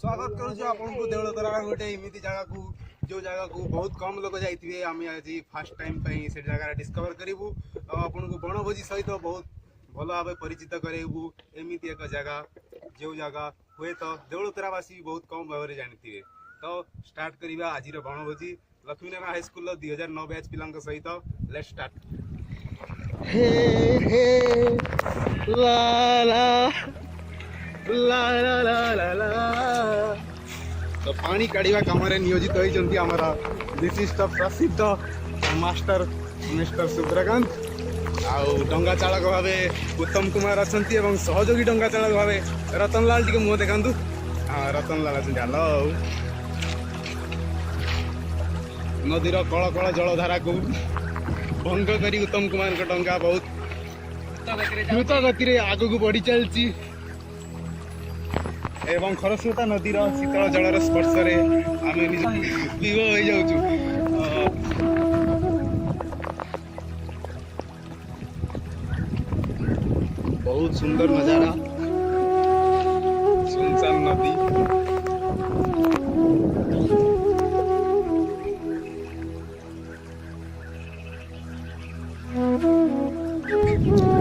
स्वागत करूँ आपको देवलतरा गोटे एमती जगह को जो जगह को बहुत कम लोग जाइए आम आज फास्ट टाइम से जगह डिस्कवर करूँ आपन को बनभोजी सहित बहुत भल भाव परिचित करेबू एमती एक जगह जो जगह हुए तो देवलतरावासी बहुत कम भाव में जानी तो स्टार्ट करवा आज बनभोजी लक्ष्मीनारायण हाई स्कूल 2009 बैच पिला सहित लेट्स स्टार्ट। हे हे ला ला ला ला ला ला ला तो पानी काढ़ा कम नियोजित होती आमर विशिष्ट प्रसिद्ध मास्टर मिस्टर सूर्यकांत आउ डंगा चालक भाव उत्तम कुमार अच्छा सहयोगी डंगा चालक भाव रतनलाल टी मुह देखा। हाँ रतनलाल अच्छा हेलो नदीर कल कल जलधारा को भंग कर उत्तम कुमार का डंगा बहुत द्रुत गति आग को बढ़ी चलती एवं खरस्रोता नदीर शीतल जलर स्पर्श आम विभोर हो जाऊँ। बहुत सुंदर नजारा सुनसान नदी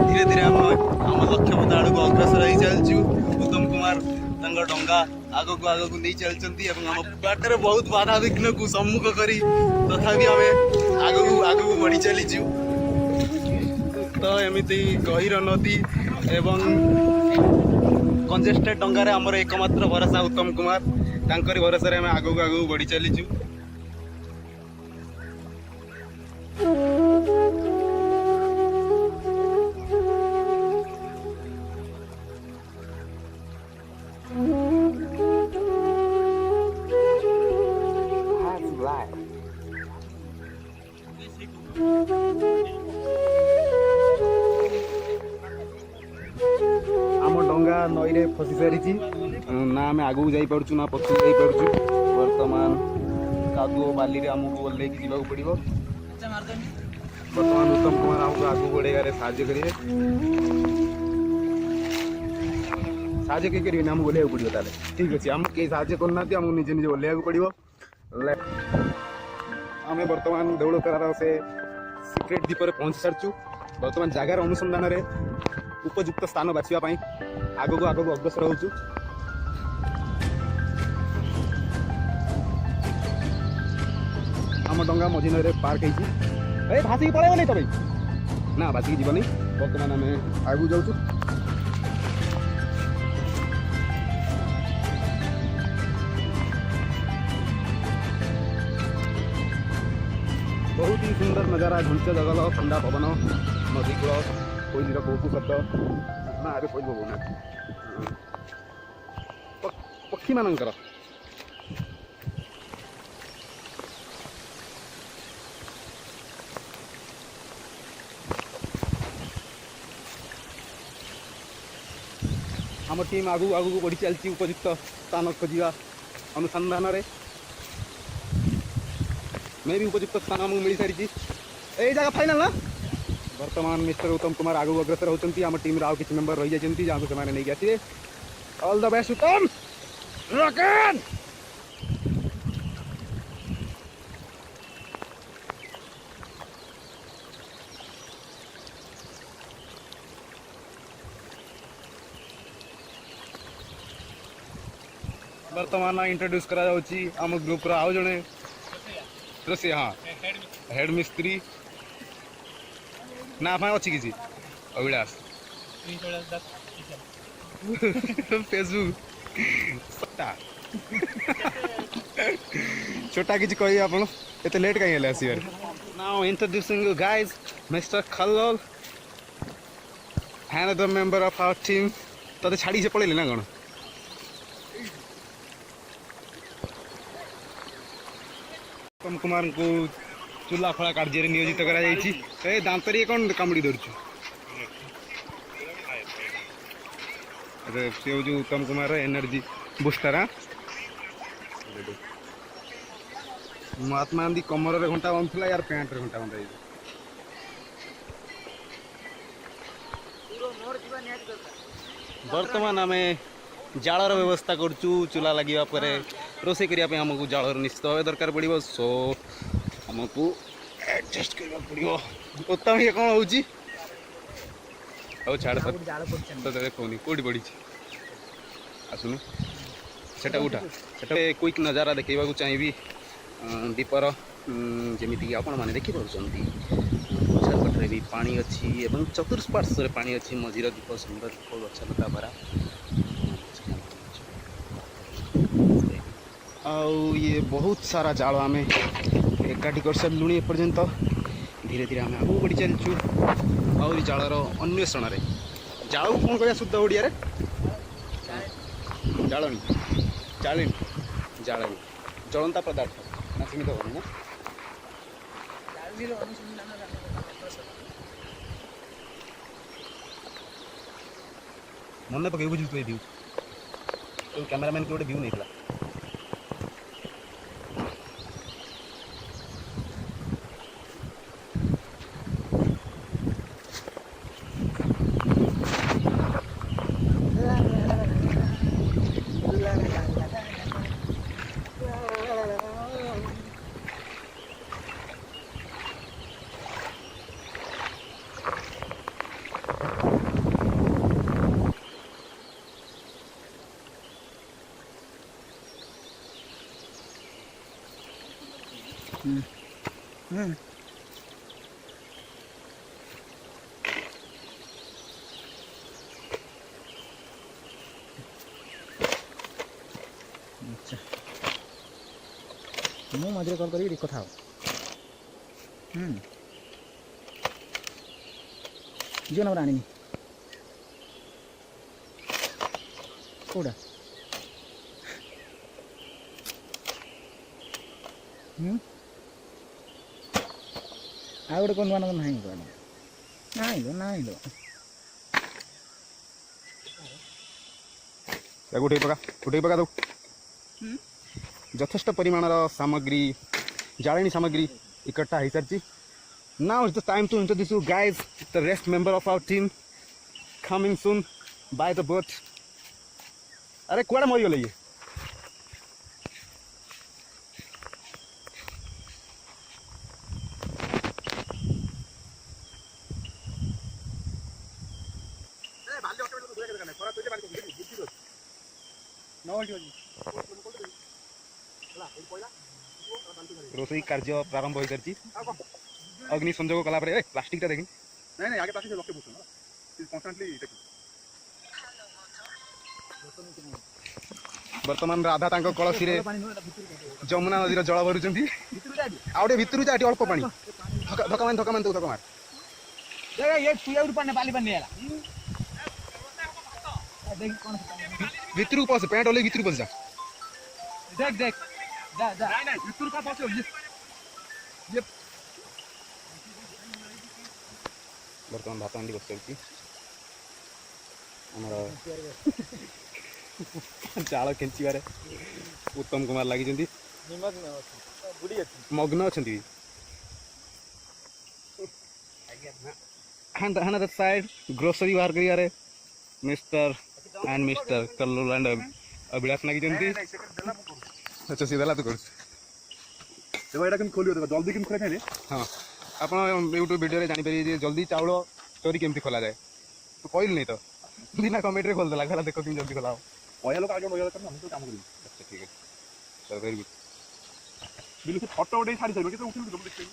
धीरे धीरे आम लक्ष्य पथ आड़ को अग्रसर हो चलचु। उत्तम कुमार डंगा आग को नहीं चलती बाटर बहुत बाधा विघ्न को सम्मुख करी तथापि आम आग को बढ़ी चलीचु। तो एमती गहीर नदी एवं कंजेस्टेड डंगार आमर एकमात्र भरोसा उत्तम कुमार तांकरी भरोसा आम आग को बढ़ी चलीचु। आम डंगा नई रे फसी सारी ना आम आगू जापु ना पछू जापु बर्तमान कादुओ बाली आमको ओल्लैक जावाक पड़ो। बर्तमान उत्तम कुमार आमको आगू बढ़ेगा साहाଯ୍य करेंगे साहाଯ୍य किए करेंगे आमको ओल्लैक पड़ो ताले ठीक अच्छे आम कहीं साहाଯ୍य करना आमको निजे निजे ओल्लैक पड़ो। आम बर्तमान देवलतरार से सिक्रेट द्वीप पहुंची सारचु बर्तमान जगार अनुसंधान में उपयुक्त स्थान बाछापी आग को अग्रसर होचु। आम डंगा मझी नई पार्क होती भासिक पड़े नहीं तब ना भासिक जीवन बर्तमान आम आगू जाऊँ। बहुत ही सुंदर नजारा घंच जंगल ठंडा पवन नदी कूल कोईलीर कौतु शब्द ना आगे कोई बोलना पक्षी मानकर आम टीम आगू आगू बढ़ी चलती उपयुक्त स्थान खोजा अनुसंधान में मैं भी उपयुक्त स्थान आमको मिल सारी यही जगह फाइनल ना। बर्तमान मिस्टर उत्तम कुमार आगू अग्रसर होती आम टीम आउ किसी मेंबर रही जाती जहाँ को नहीं आसवे। ऑल द बेस्ट उत्तम रॉकेट। बर्तमान इंट्रोड्यूस करा आम ग्रुप आउ जड़े से हाँ हेड मिस्त्री ना आपा अच्छी किसी अभिलाष फेसबुक छोटा किसी कही आप एत लेट कहीं आसबार now introducing you guys mister खल्लोल and the member of our team तते छाड़ी से पड़े ना कौन उत्तम कुमार को चूल्हा खड़ा कार्य नियोजित कर दांतरी कौन कामुड़ी धरचु से हूँ उत्तम कुमार एनर्जी बुस्टर हाँ महात्मा गांधी कमर रे घंटा बांधुला यार पैंट रे घंटा बांधा बर्तमान आम जालर व्यवस्था करूँ चूल्हा लगे रोसे करने आमको जालर निश्चित भाव दरकार पड़ो सो आमको एडजस्ट करने पड़ो उत्तम ये कौन हो छाड़ तो देखनी कौटी पड़ी आसुन से उठा से क्विक नजारा देखा चाहिए दीपर जमीक आपण मैंने देखिपुर पछापटे भी पानी अच्छी एवं चतुष्पार्श्व पानी अच्छी मझीर दीप सुंदर दीप गछलता भरा आउ ये बहुत सारा जाल आम एकाठी कर सारूँ एपर्यंत धीरे धीरे आम आगे बढ़ी चलचु आहरी जालर अन्वेषण में जाल कौन कह शुद्ध ओडिया जालनी जालिनी जालनी जलंता पदार्थ ना सीमित होनी ना मन पकड़ बुझे व्यू तो कैमरामैन के गोटे व्यू नहीं था अच्छा मु मझे कल कर कथा जियो नंबर आनी कौटा आ गोटे कौन नुआ नंबर ना ना उठे पका दो यथेष्ट परिमाणर सामग्री जालेनी सामग्री इकट्ठा हो सारी now it's the time to introduce you guys the rest member of our team coming soon by the boat अरे कुआड़े मरीगले ये रोसई कार्य प्रारंभ हो सारी अग्नि संजोग कला प्लास्टिक देखी नहीं आगे प्लास्टिक लक्ष्य पूछो कन्स्टांटली बर्तमान राधा तांको कलसी रे जमुना नदी जल भरुचंती आउटे भितरु जा अल्प पानी धक्का मान तो मार ये सुया पानी बाली पानी आला देख कौन भितरु पस पैंट ओले भितरु पस जा देख देख जा जा नहीं भितरु का पस ये बर्तमान भात हांडी बस जाल खेचारे उत्तम कुमार लगी मग्न अच्छा हाँ साइड ग्रोसरी बाहर कर mister and mister Kallu and Abhilash लगी अच्छा सी देला तो कर खोलियो जल्दी केम खोले हाँ आप यूट्यूब वीडियो जानी पारे जल्दी चाउल चोरी केमती खोला जाए तो कहल नहीं तो बिना कमेंट रे खोल देला गला देखो कि जल्दी खोला ओया लोग आगे ओया करना हम तो काम करी अच्छा ठीक है सर वेरी गुड बिल्कुल फोटो उठे छाड़ी छाड़ी के तो उठिल तो देखै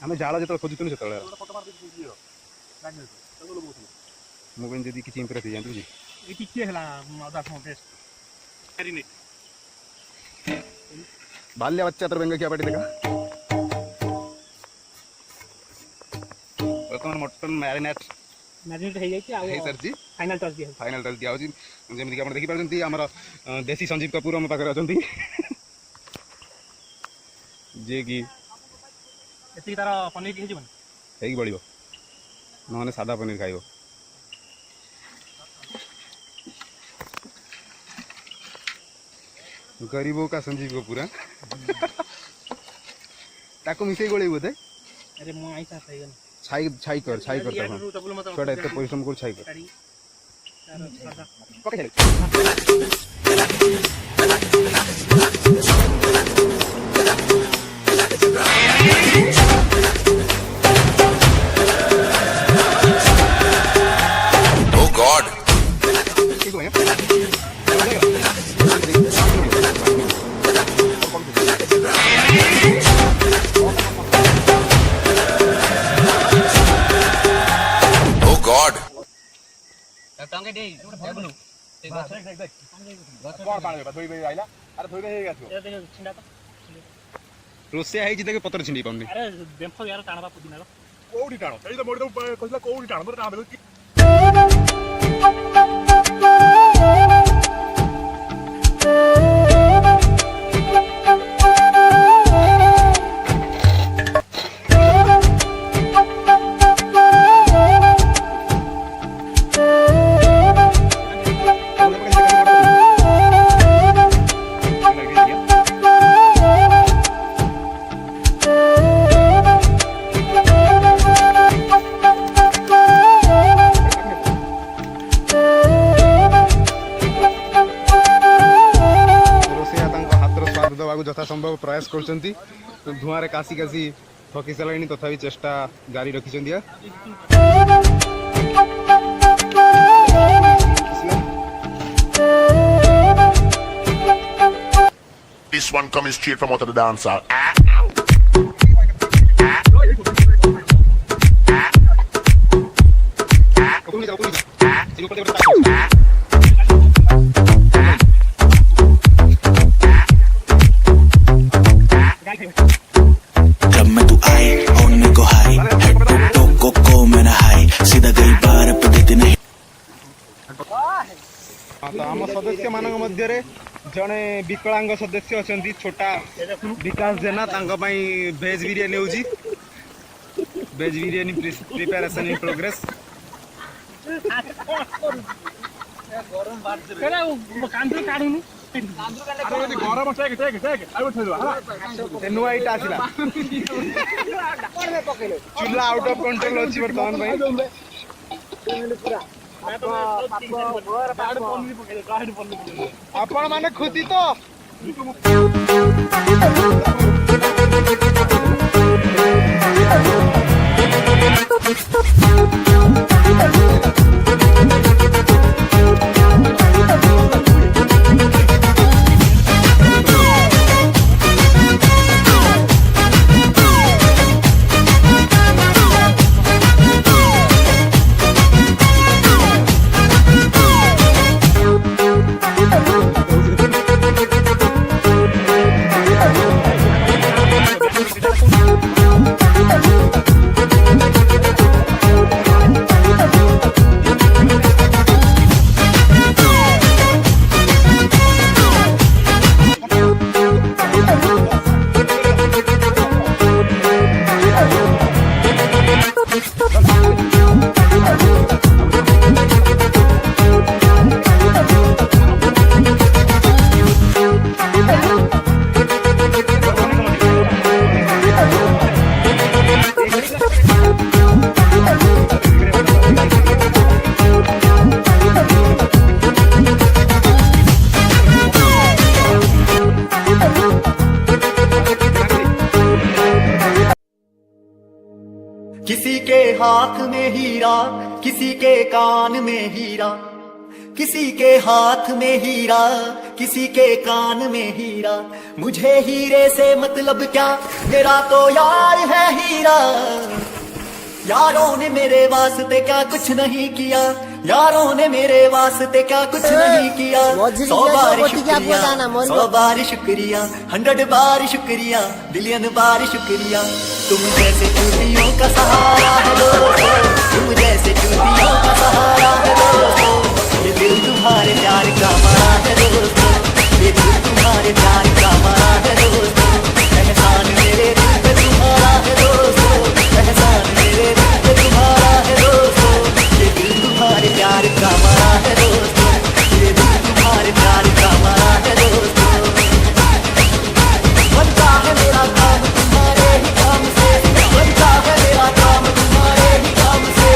हमें जाला जतो खोजुतनु सेतले फोटो मार दे दियो लाइन तो लोग बोलथि मोबाइल जदी किछि इंप्रेस हो जानतु जी ए किछि हला आधा फोन टेस्ट करी नहीं बाल्या बच्चा तर व्यंग क्या पाटी देखा बर्तमान मटन मैरिनेट मैरिनेट हो जाइए है सर जी फाइनल टच दिया फाइनल टच दिया जमी आप देखी पार्टी आम देसी संजीव कपूर आम पाखे अच्छा जी कि एति तार पनीर के जीवन ହେଇକି ବଳିବ ନହେଲେ ସାଧା ପନିର ଖାଇବ गरीब का संजीव कपूर ताको मिसई गोळेई बोधे अरे मो आइसा सही गन छाई कर छोटा एते परिश्रम कर छाई कर पके चले टांगे दे देबलु देख कोन पाणी बा धोई आइला अरे धोई हे गाछो देख छिंडा तो रोसिया हे जिते पत्र छिंडी पाउनी अरे बेंफ यार टाणबा पुदिना रो कोडी टाणो एई तो मोडी तो कहला कोडी टाणो मोर टाणो यथा संभव प्रयास कर धुआं काशी काशी थकी सारे तथापि चेष्टा जारी रखी This one coming straight from out of the dance hall. जब मैं तू आए होने को हाई हेड को मेरा हाई सीधा गई बार पे दिन नहीं तो आम सदस्य मान मध्य जड़े विकलांग सदस्य अच्छा छोटा विकास जेना भेज बिरियानी होजी भेज बिरियानी प्रिपेरेशन इन प्रोग्रेस नुआ इटा आसिला चूल्हा आउट ऑफ कंट्रोल अच्छी बर्तमान आपण माने खुदी तो किसी के हाथ में हीरा, किसी के कान में हीरा, किसी के हाथ में हीरा, किसी के कान में हीरा। मुझे हीरे से मतलब क्या, मेरा तो यार है हीरा। यारों ने मेरे वास्ते क्या कुछ नहीं किया, यारों ने मेरे वास्ते क्या कुछ नहीं किया। 100 बार शुक्रिया, 100 बार शुक्रिया, 100 बार शुक्रिया, बिलियन बार शुक्रिया। तुम जैसे चूतियों का सहारा है दोस्तों, तुम जैसे चूतियों का सहारा है दोस्तों। ये दिल तुम्हारे प्यार का मरा है दोस्तों, ये दिल तुम्हारे प्यार का मरा है दोस्तों। एहसान मेरे दिल पे तुम्हारा है दोस्तों, एहसान मेरे दिल पे तुम्हारा है दोस्तों। ये दिल तुम्हारे प्यार का मरा है दोस्तों, ये दिल तुम्हारे प्यार का मरा है दोस्तों। बनता है मेरा काम तुम्हारे ही काम से, बनता है मेरा काम तुम्हारे ही काम से।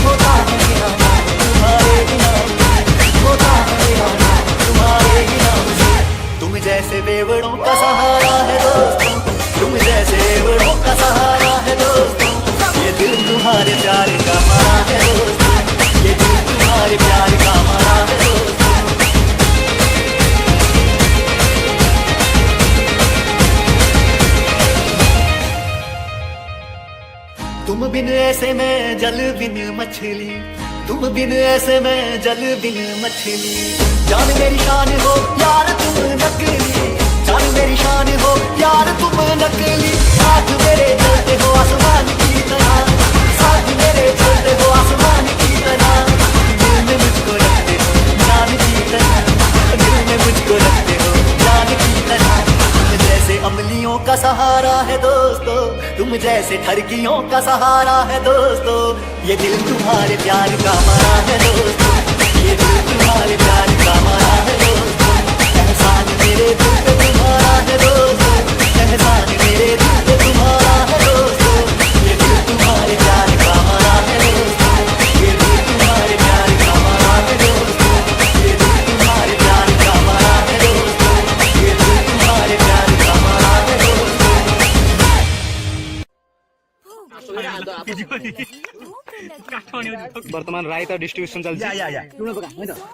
होता है मेरा नाम तुम्हारे ही नाम से, होता है मेरा नाम तुम्हारे ही नाम से। तुम जैसे बेवड़ों का सहारा है दोस्तों, तुम जैसे बेवड़ों का सहारा है दोस्तों। ये दिल तुम्हारे प्यार का मरा है दोस्तों, ये दिल तुम्हारे प्यार का मरा है दोस्तों। तुम बिन ऐसे मैं जल बिन मछली, तुम बिन ऐसे मैं जल बिन मछली। जान मेरी शान हो यार तुम नकली, जान मेरी शान हो यार तुम नकली। साथ मेरे चलते हो आसमान की तरह, साथ मेरे चलते हो आसमान की तरह। दिल में मुझको रखते हो जान की तरह, दिल में मुझको रखते हो जान की तरह। तुम जैसे अमलियों का सहारा है दोस्तों, तुम जैसे ठरकियों का सहारा है दोस्तों। ये दिल तुम्हारे प्यार का मरा है दोस्तों, ये दिल तुम्हारे प्यार का मरा है दोस्तों। एहसान मेरे दिल पे तुम्हारा है दोस्तों, एहसान मेरे दिल पे तुम्हारा है दोस्तों। ये दिल तुम्हारे प्यार का मरा है दोस्तों, ये दिल तुम्हारे प्यार का मरा है दोस्तों। ये दिल तुम्हारे प्यार का मरा है दोस्तों, ये दिल तुम्हारे प्यार का मरा है दोस्तों। बर्तमान रायता डिस्ट्रीब्यूशन चलछि।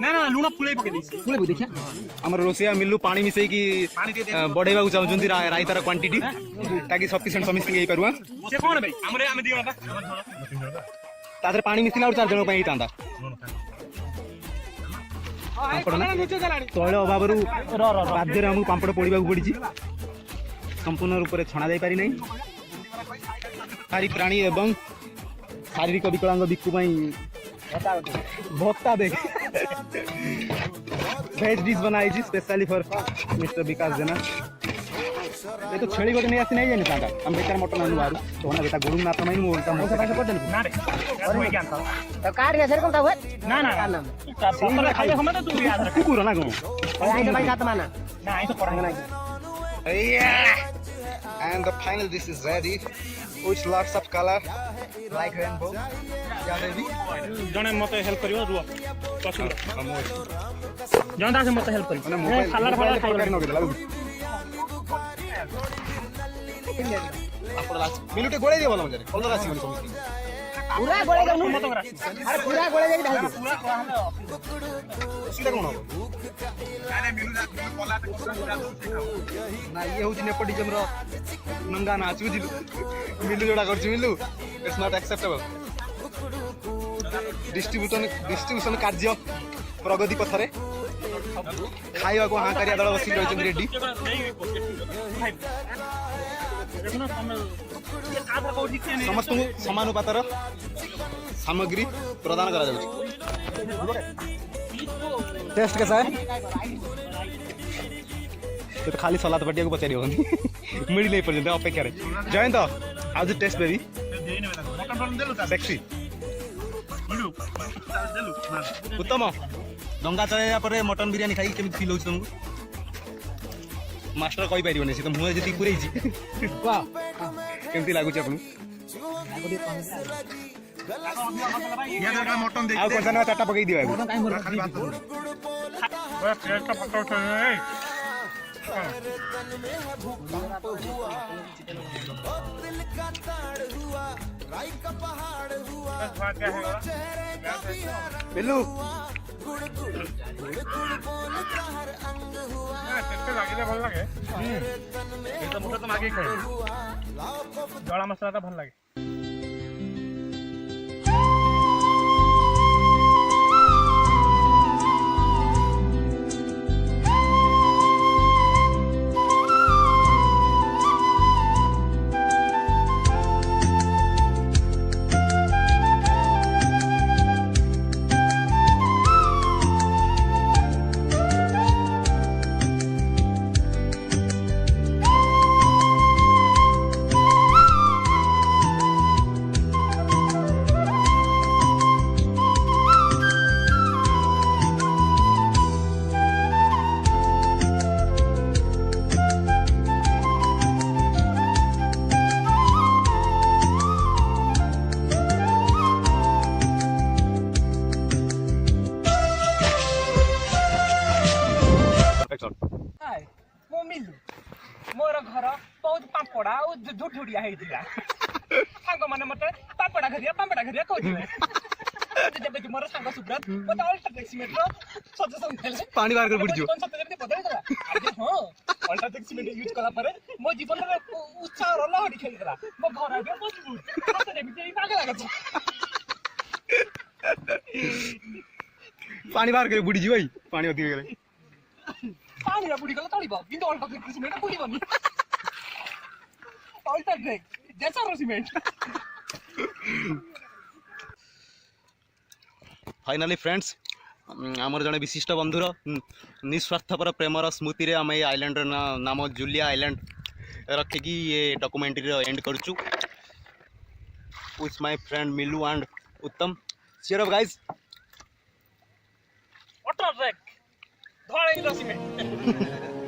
ना ना लुण फुलै पके दी फुलै देखिया हमर रोसिया मिल्लू पानी मिसई की बढ़ेबा को चाहउछंती रायतार क्वांटिटी ताकि सफिशिएंट समिस्टिंग हेई परवा। से कोन भाई हमरे हम दियो बा तादरे पानी मिसिला और 4 जण पई तांदा तैल अभाव बाध्य आमको पांपड़ पोड़ा पड़ी संपूर्ण रूप से छणा जाई पारि नहीं। सारी प्राणी एवं शारीरिक विकलांग भिक्षु भत्ता देख भेज डिश बनाई स्पेशली फॉर मिस्टर विकास जेना। ये तो छेड़ी गोटे नहीं आसी नहीं जानी तांदा हम बेकार मटन आनु बारू तो ना बेटा गोडू ना तमाई मो बोलता मोसे पैसा कर देलु ना रे और होई क्या तो काट के सर कोन ता ना ना पपला खाइ हम त तू याद रख कुकुर ना गो आई के भाई साथ माना ना आई तो पढ़ांगे ना। And the final dish is ready, which lots of color like rainbow. क्या रेडी जने मते हेल्प करियो रुआ पछिलो जनता से मते हेल्प करियो माने मोबाइल खाला खाला खाइ न लागु आपण लास्ट मिनुटे गोळे दे बोला म्हणजे कोण रासी म्हणजे समजती पूरा गोळे दे मत करा अरे पूरा गोळे दे ढाल दे पूरा सीधा कोन हो माने मिनु बोला ना ये होची नेपोटिज्म रो नंगा नाच बुझिलु मिलु जोडा करछु मिलु इट्स नॉट एक्सेप्टेबल। डिस्ट्रीब्यूशन कार्य प्रगति पथरे खाइबा को हां करिया दल बसी रहछन रेडी समस्त समानुपातर सामग्री प्रदान करा जाउछि। टेस्ट कैसा है तो खाली सलाद पटिया को पचारि होनी मिल नहीं पर्यंत अपेक्षा रे Jayant how the test baby sexy उत्तम डंगा चढ़ाइया पर मटन बिरियानी खाई केମିତି फील होछि तुमको मास्टर कहि परिबने से तो मुहे जति पुरैछि वाह केମିତି लागुछि आपन या जगह मटन देख आ कोन ना चाटा पकई दिबा खाली बात ओए फ्रेश का पक्का उठे बिल्लू भल लगे मुझे तो आगे खाए जड़ा मसला भल लगे। पापड़ा और झुठुड़िया हेतिला सांग माने मते पापड़ा घरिया कहथिले जब मोर सांग सुब्रत मते अल्ट्रा टेक्सीमेट रो सजेशन देले पानी बाहर कर पड़ जो कौन सत्य बदल देला अरे हां अल्ट्रा टेक्सीमेट यूज कला परे मो जीवन रे उत्साह रो लहड़ी खेल देला मो घर आबे मजबूत हाथ रे बिते पागल लागत पानी बाहर कर बुड़ी जी भाई पानी अधिक गेले पानी रे बुड़ी गला तळीबो किंतु अल्ट्रा टेक्सीमेट बुड़ीबनी अल्ट्रा टेक जैसा रो सीमेंट फाइनाली फ्रेंड्स आमर जड़े विशिष्ट बंधुर निस्वार्थपर प्रेमर स्मृति रे आम आइलैंड नाम जूलिया आइलैंड रखिकी ये डॉक्यूमेंट्री एंड करचु with my friend Milu and Uttam cheer up guys UltraTech धळे रो सीमेंट